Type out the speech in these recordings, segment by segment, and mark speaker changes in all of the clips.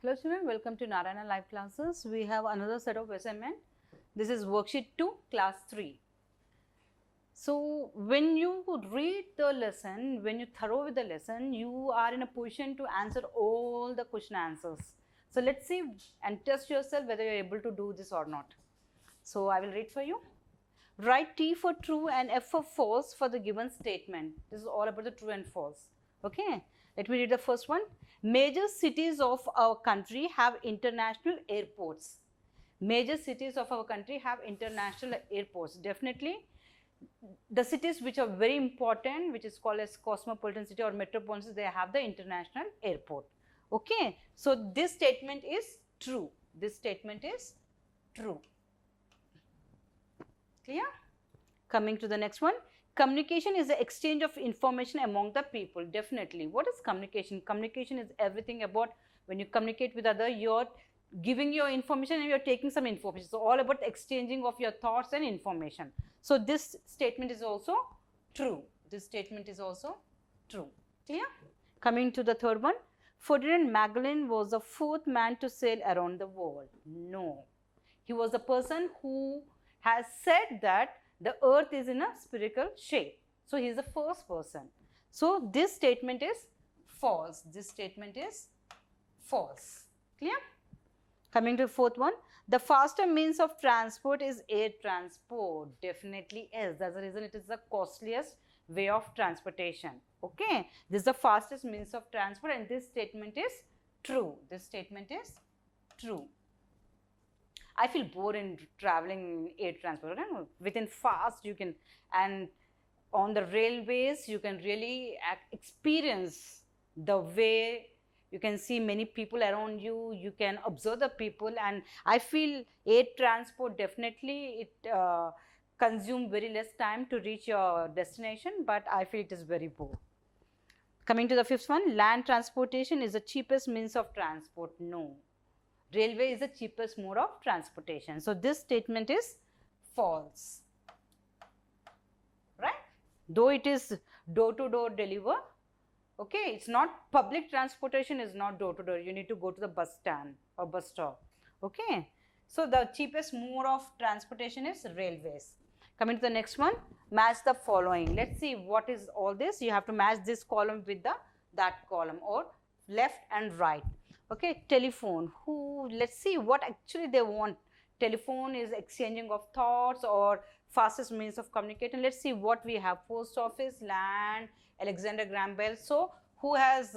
Speaker 1: Hello students, welcome to Narayana Live Classes. We have another set of assignment. This is worksheet 2, class 3. So, when you read the lesson, when you thorough with the lesson, you are in a position to answer all the question answers. So, let's see and test yourself whether you are able to do this or not. So, I will read for you. Write T for true and F for false for the given statement. This is all about the true and false. Okay, let me read the first one. Major cities of our country have international airports. Major cities of our country have international airports. Definitely, the cities which are very important, which is called as cosmopolitan city or metropolitan, they have the international airport. Okay, so this statement is true. This statement is true. Clear? Coming to the next one. Communication is the exchange of information among the people. Definitely. What is communication? Communication is everything about when you communicate with other, you're giving your information and you're taking some information. So, all about exchanging of your thoughts and information. So, this statement is also true. This statement is also true. Clear? Coming to the third one. Ferdinand Magellan was the fourth man to sail around the world. No. He was the person who has said that the earth is in a spherical shape. So, he is the first person. So, this statement is false. This statement is false. Clear? Coming to the fourth one. The faster means of transport is air transport. Definitely is. That's the reason it is the costliest way of transportation. Okay. This is the fastest means of transport and this statement is true. This statement is true. I feel bored in traveling air transport. Within fast you can, and on the railways you can really experience the way you can see many people around you, you can observe the people, and I feel air transport definitely it consume very less time to reach your destination, but I feel it is very poor. Coming to the fifth one, land transportation is the cheapest means of transport. No. Railway is the cheapest mode of transportation. So, this statement is false, right? Though it is door to door deliver, okay, it's not public transportation is not door to door. You need to go to the bus stand or bus stop, okay. So, the cheapest mode of transportation is railways. Coming to the next one, match the following. Let's see what is all this. You have to match this column with the that column or left and right. Okay, telephone, who, let's see what actually they want. Telephone is exchanging of thoughts or fastest means of communication. Let's see what we have. Post office, land, Alexander Graham Bell. So, who has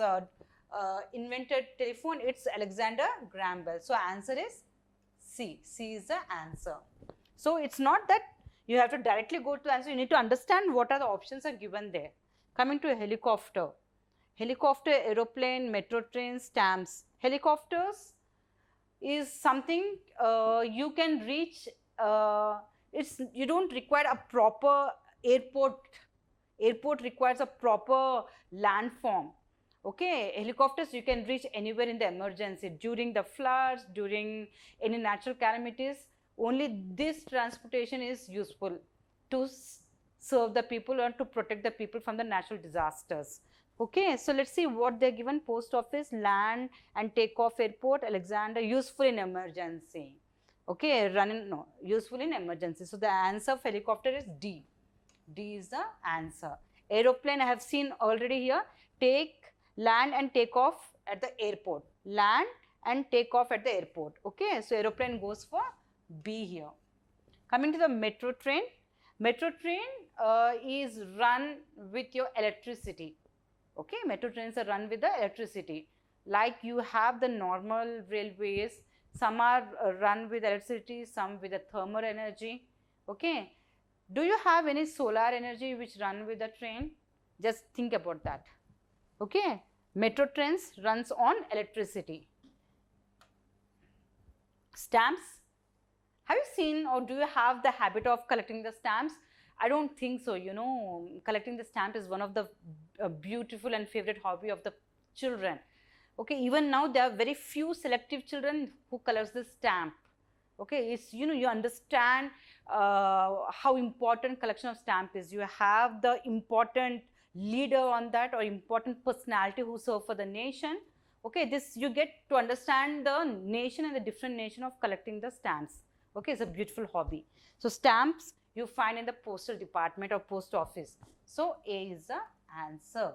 Speaker 1: invented telephone? It's Alexander Graham Bell. So, answer is C. C is the answer. So, it's not that you have to directly go to the answer. You need to understand what are the options are given there. Coming to a helicopter. Helicopter, aeroplane, metro train, stamps. Helicopters is something you can reach, you don't require a proper airport. Airport requires a proper landform. Okay, helicopters you can reach anywhere in the emergency, during the floods, during any natural calamities. Only this transportation is useful to serve the people or to protect the people from the natural disasters. Okay, so let's see what they're given. Post office, land and takeoff airport, Alexander, useful in emergency. Okay, useful in emergency. So, the answer of helicopter is D. D is the answer. Aeroplane I have seen already here. Land and take off at the airport. Land and take off at the airport. Okay, so aeroplane goes for B here. Coming to the metro train. Metro train is run with your electricity. Okay, metro trains are run with the electricity. Like you have the normal railways, some are run with electricity, some with the thermal energy. Okay, do you have any solar energy which run with the train? Just think about that. Okay, metro trains runs on electricity. Stamps. Have you seen or do you have the habit of collecting the stamps? I don't think so, you know, collecting the stamp is one of the beautiful and favorite hobby of the children. Okay, even now there are very few selective children who collects the stamp. Okay, it's, you know, you understand how important collection of stamp is. You have the important leader on that or important personality who serve for the nation. Okay, this you get to understand the nation and the different nation of collecting the stamps. Okay, it's a beautiful hobby. So stamps you find in the postal department or post office. So A is the answer.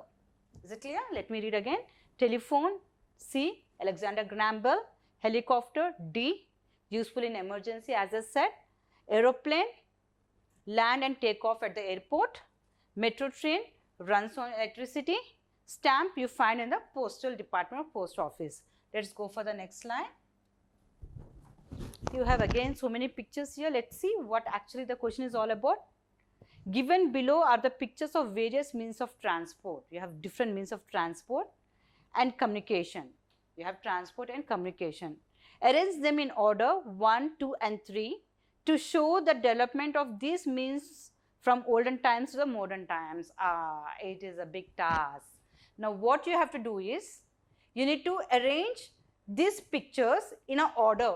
Speaker 1: Is it clear? Let me read again. Telephone, C. Alexander Graham Bell. Helicopter, D. Useful in emergency, as I said. Aeroplane, land and take off at the airport. Metro train, runs on electricity. Stamp you find in the postal department or post office. Let's go for the next slide. You have again so many pictures here. Let's see what actually the question is all about. Given below are the pictures of various means of transport. You have different means of transport and communication. You have transport and communication. Arrange them in order 1, 2 and 3 to show the development of these means from olden times to the modern times. It is a big task. Now what you have to do is, you need to arrange these pictures in an order,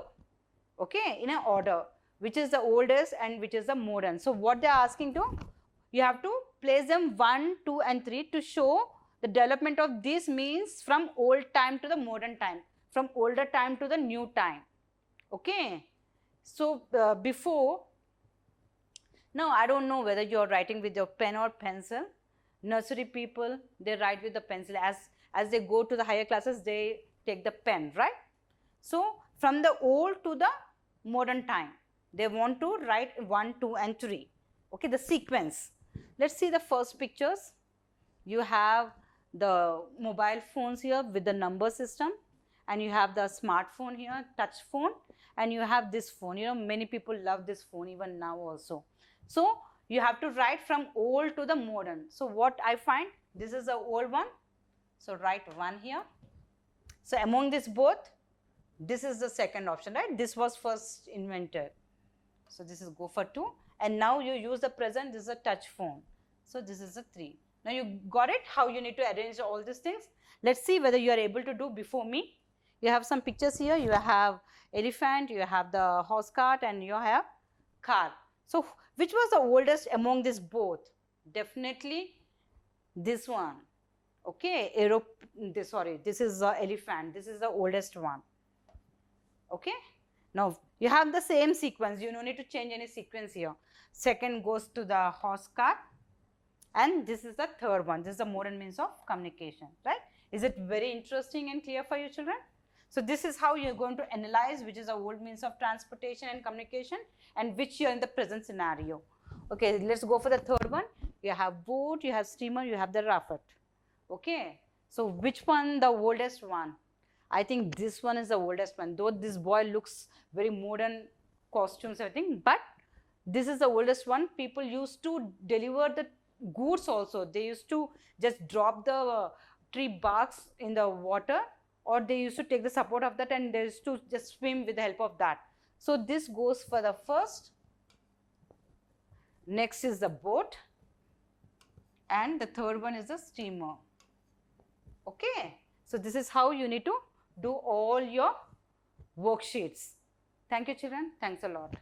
Speaker 1: okay, in an order, which is the oldest and which is the modern. So what they are asking to, you have to place them 1, 2 and 3 to show the development of these means from old time to the modern time, from older time to the new time, okay. So before, now I don't know whether you are writing with your pen or pencil. Nursery people, they write with the pencil. As they go to the higher classes, they take the pen, right? So from the old to the modern time, they want to write 1, 2 and 3, okay, the sequence. Let's see the first pictures. You have the mobile phones here with the number system, and you have the smartphone here, touch phone, and you have this phone. You know, many people love this phone even now also. So you have to write from old to the modern. So what I find, this is the old one, so write 1 here. So among this both, this is the second option, right? This was first invented, so this is go for 2, and now you use the present, this is a touch phone, so this is a 3. Now you got it, how you need to arrange all these things. Let's see whether you are able to do before me. You have some pictures here. You have elephant, you have the horse cart, and you have car. So which was the oldest among these both? Definitely this one, okay. This is the elephant, this is the oldest one, okay. Now you have the same sequence, you don't need to change any sequence here. Second goes to the horse cart, and this is the third one. This is the modern means of communication, right? Is it very interesting and clear for you children? So this is how you're going to analyze which is the old means of transportation and communication and which you're in the present scenario. Okay, let's go for the third one. You have boat, you have steamer, you have the raft. Okay, so which one the oldest one? I think this one is the oldest one, though this boy looks very modern costumes, everything, but this is the oldest one. People used to deliver the goods also. They used to just drop the tree barks in the water, or they used to take the support of that and they used to just swim with the help of that. So this goes for the first. Next is the boat, and the third one is the steamer. Okay, so this is how you need to do all your worksheets. Thank you children, thanks a lot.